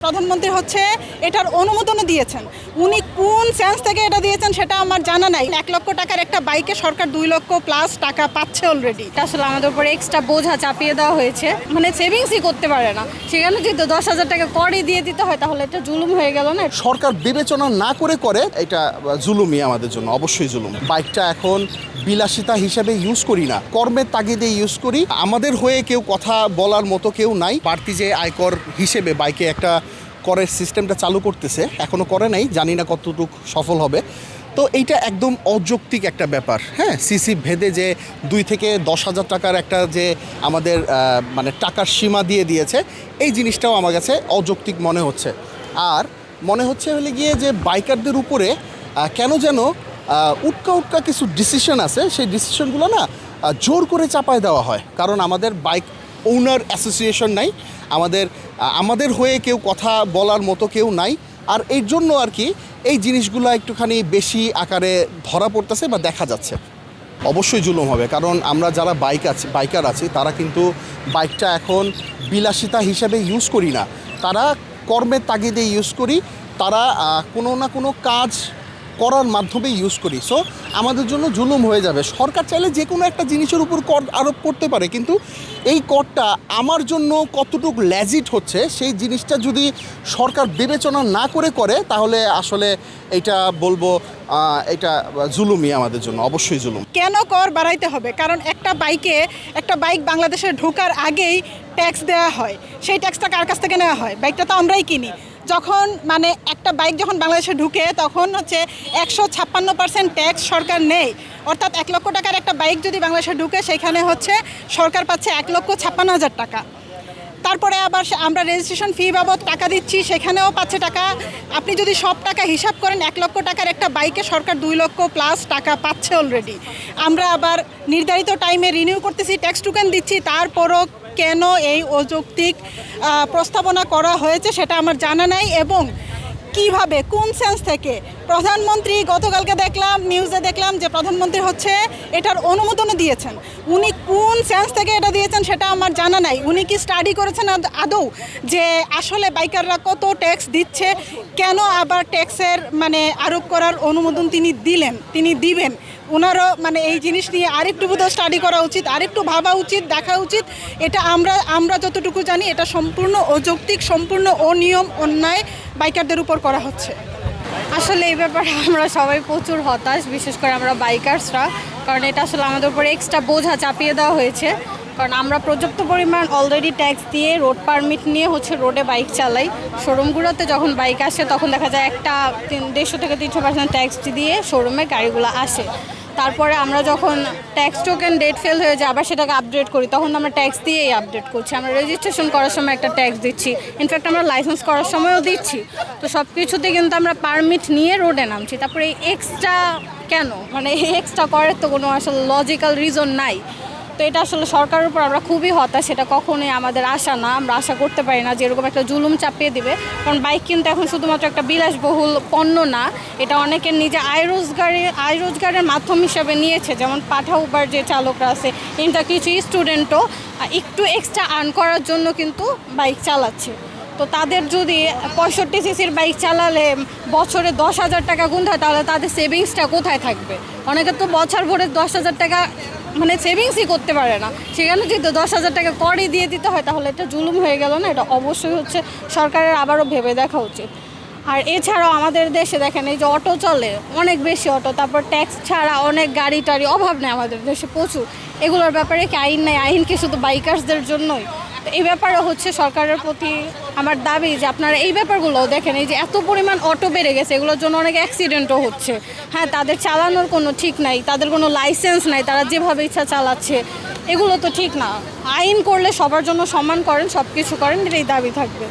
প্রধানমন্ত্রী হচ্ছে এটার অনুমোদনও দিয়েছেন। উনি কোন সেন্স থেকে এটা দিয়েছেন সেটা আমার জানা নাই। 1 লক্ষ টাকার একটা বাইকে সরকার 2 লক্ষ প্লাস টাকা পাচ্ছে অলরেডি। আসলে আমাদের উপরে এক্সট্রা বোঝা চাপিয়ে দেওয়া হয়েছে, মানে সেভিংসই করতে পারে না। সেখানে যদি 10,000 টাকা করই দিয়ে দিতে হয় তাহলে এটা জুলুম হয়ে গেল না। সরকার বিবেচনা না করে এটা জুলুমই আমাদের জন্য, অবশ্যই জুলুম। বাইকটা এখন বিলাসিতা হিসেবে ইউজ করি না, কর্মের তাগিদে ইউজ করি। আমাদের হয়ে কেউ কথা বলার মতো কেউ নাই। বাড়তি যে আয়কর হিসেবে বাইকে একটা করের সিস্টেমটা চালু করতেছে, এখনও করে নাই, জানি না কতটুকু সফল হবে। তো এইটা একদম অযৌক্তিক একটা ব্যাপার। হ্যাঁ, সিসি ভেদে যে 2 থেকে 10,000 টাকার একটা যে আমাদের মানে টাকার সীমা দিয়ে দিয়েছে, এই জিনিসটাও আমার কাছে অযৌক্তিক মনে হচ্ছে। আর মনে হচ্ছে হলে গিয়ে যে বাইকারদের উপরে কেন যেন উটকা কিছু ডিসিশন আছে, সেই ডিসিশনগুলো না জোর করে চাপায় দেওয়া হয়। কারণ আমাদের বাইক ওনার অ্যাসোসিয়েশন নাই, আমাদের হয়ে কেউ কথা বলার মতো কেউ নাই। আর এর জন্য আর কি এই জিনিসগুলো একটুখানি বেশি আকারে ধরা পড়তেছে বা দেখা যাচ্ছে। অবশ্যই জুলুম হবে, কারণ আমরা যারা বাইকার আছি তারা কিন্তু বাইকটা এখন বিলাসিতা হিসেবে ইউজ করি না, তারা কর্মের তাগিদে ইউজ করি, তারা কোনো না কোনো কাজ করার মাধ্যমে ইউজ করি। সো আমাদের জন্য জুলুম হয়ে যাবে। সরকার চাইলে যে কোনো একটা জিনিসের উপর কর আরোপ করতে পারে, কিন্তু এই করটা আমার জন্য কতটুকু ল্যাজিট হচ্ছে সেই জিনিসটা যদি সরকার বিবেচনা না করে তাহলে আসলে এটা বলবো এটা জুলুমই আমাদের জন্য, অবশ্যই জুলুম। কেন কর বাড়াইতে হবে? কারণ একটা বাইক বাংলাদেশে ঢোকার আগেই ট্যাক্স দেওয়া হয়। সেই ট্যাক্সটা কার কাছ থেকে নেওয়া হয়? বাইকটা তো আমরাই কিনি। যখন মানে একটা বাইক যখন বাংলাদেশে ঢুকে তখন হচ্ছে 156% ট্যাক্স সরকার নেয়। অর্থাৎ 1 লক্ষ টাকার একটা বাইক যদি বাংলাদেশে ঢুকে সেখানে হচ্ছে সরকার পাচ্ছে 1,56,000 টাকা। তারপরে আবার আমরা রেজিস্ট্রেশন ফি বাবদ টাকা দিচ্ছি, সেখানেও পাচ্ছে টাকা। আপনি যদি সব টাকা হিসাব করেন 1 লক্ষ টাকার একটা বাইকে সরকার 2 লক্ষ প্লাস টাকা পাচ্ছে অলরেডি। আমরা আবার নির্ধারিত টাইমে রিনিউ করতেছি, ট্যাক্স টোকেন দিচ্ছি, তারপরও কেন এই অযৌক্তিক প্রস্তাবনা করা হয়েছে সেটা আমার জানা নাই। এবং কিভাবে, কোন সেন্স থেকে প্রধানমন্ত্রী, গতকালকে দেখলাম নিউজে দেখলাম যে প্রধানমন্ত্রী হচ্ছে এটার অনুমোদনও দিয়েছেন। উনি কোন সেন্স থেকে এটা দিয়েছেন সেটা আমার জানা নাই। উনি কি স্টাডি করেছেন আদৌ যে আসলে বাইকাররা কত ট্যাক্স দিচ্ছে, কেন আবার ট্যাক্সের মানে আরোপ করার অনুমোদন তিনি দিবেন? ওনারও মানে এই জিনিস নিয়ে আরেকটু বোধহয় স্টাডি করা উচিত, আরেকটু ভাবা উচিত, দেখা উচিত। এটা আমরা যতটুকু জানি এটা সম্পূর্ণ অযৌক্তিক, সম্পূর্ণ অনিয়ম, অন্যায় বাইকারদের উপর করা হচ্ছে। আসলে এই ব্যাপারে আমরা সবাই প্রচুর হতাশ, বিশেষ করে আমরা বাইকার্সরা। কারণ এটা আসলে আমাদের উপরে এক্সট্রা বোঝা চাপিয়ে দেওয়া হয়েছে। কারণ আমরা পর্যাপ্ত পরিমাণ অলরেডি ট্যাক্স দিয়ে রোড পারমিট নিয়ে হচ্ছে রোডে বাইক চালাই। শোরুমগুলোতে যখন বাইক আসে তখন দেখা যায় একটা 150 থেকে 300% ট্যাক্স দিয়ে শোরুমে গাড়িগুলো আসে। তারপরে আমরা যখন ট্যাক্স টোকেন ডেট ফেল হয়ে যায় আবার সেটাকে আপডেট করি, তখন আমরা ট্যাক্স দিয়েই আপডেট করছি। আমরা রেজিস্ট্রেশন করার সময় একটা ট্যাক্স দিচ্ছি, ইনফ্যাক্ট আমরা লাইসেন্স করার সময়ও দিচ্ছি। তো সব কিছুতে কিন্তু আমরা পারমিট নিয়ে রোডে নামছি। তারপরে এই এক্সট্রা কেন, মানে এই এক্সট্রা করার তো কোনো আসলে লজিক্যাল রিজন নাই। তো এটা আসলে সরকারের উপর আমরা খুবই হতাশ। সেটা কখনোই আমাদের আশা না, আমরা আশা করতে পারি না যে এরকম একটা জুলুম চাপিয়ে দিবে। কারণ বাইক কিন্তু এখন শুধুমাত্র একটা বিলাসবহুল পণ্য না, এটা অনেকের নিজে আয় রোজগারের মাধ্যম হিসাবে নিয়েছে। যেমন পাঠা উবার যে চালকরা আছে, এটা কিছু স্টুডেন্টও একটু এক্সট্রা আর্ন করার জন্য কিন্তু বাইক চালাচ্ছে। তো তাদের যদি 65 সিসির বাইক চালালে বছরে 10,000 টাকা গুনতে হয়, তাহলে তাদের সেভিংসটা কোথায় থাকবে? অনেকে তো বছর ভরে 10,000 টাকা মানে সেভিংসই করতে পারে না। সেখানে যদি 10,000 টাকা করই দিয়ে দিতে হয় তাহলে এটা জুলুম হয়ে গেল না? এটা অবশ্যই হচ্ছে সরকারের আবারও ভেবে দেখা উচিত। আর এছাড়াও আমাদের দেশে দেখেন এই যে অটো চলে, অনেক বেশি অটো, তারপর ট্যাক্স ছাড়া অনেক গাড়ি টাড়ি অভাব নেই আমাদের দেশে প্রচুর। এগুলোর ব্যাপারে কি আইন নেই? আইন কি শুধু বাইকার্সদের জন্যই? তো এই ব্যাপারে হচ্ছে সরকারের প্রতি আমার দাবি যে আপনারা এই ব্যাপারগুলো দেখেন। এই যে এত পরিমাণ অটো বেড়ে গেছে, এগুলোর জন্য অনেক অ্যাক্সিডেন্টও হচ্ছে। হ্যাঁ, তাদের চালানোর কোনো ঠিক নাই, তাদের কোনো লাইসেন্স নাই, তারা যেভাবে ইচ্ছা চালাচ্ছে, এগুলো তো ঠিক না। আইন করলে সবার জন্য সমান করেন, সব কিছু করেন, এটাই দাবি থাকবে।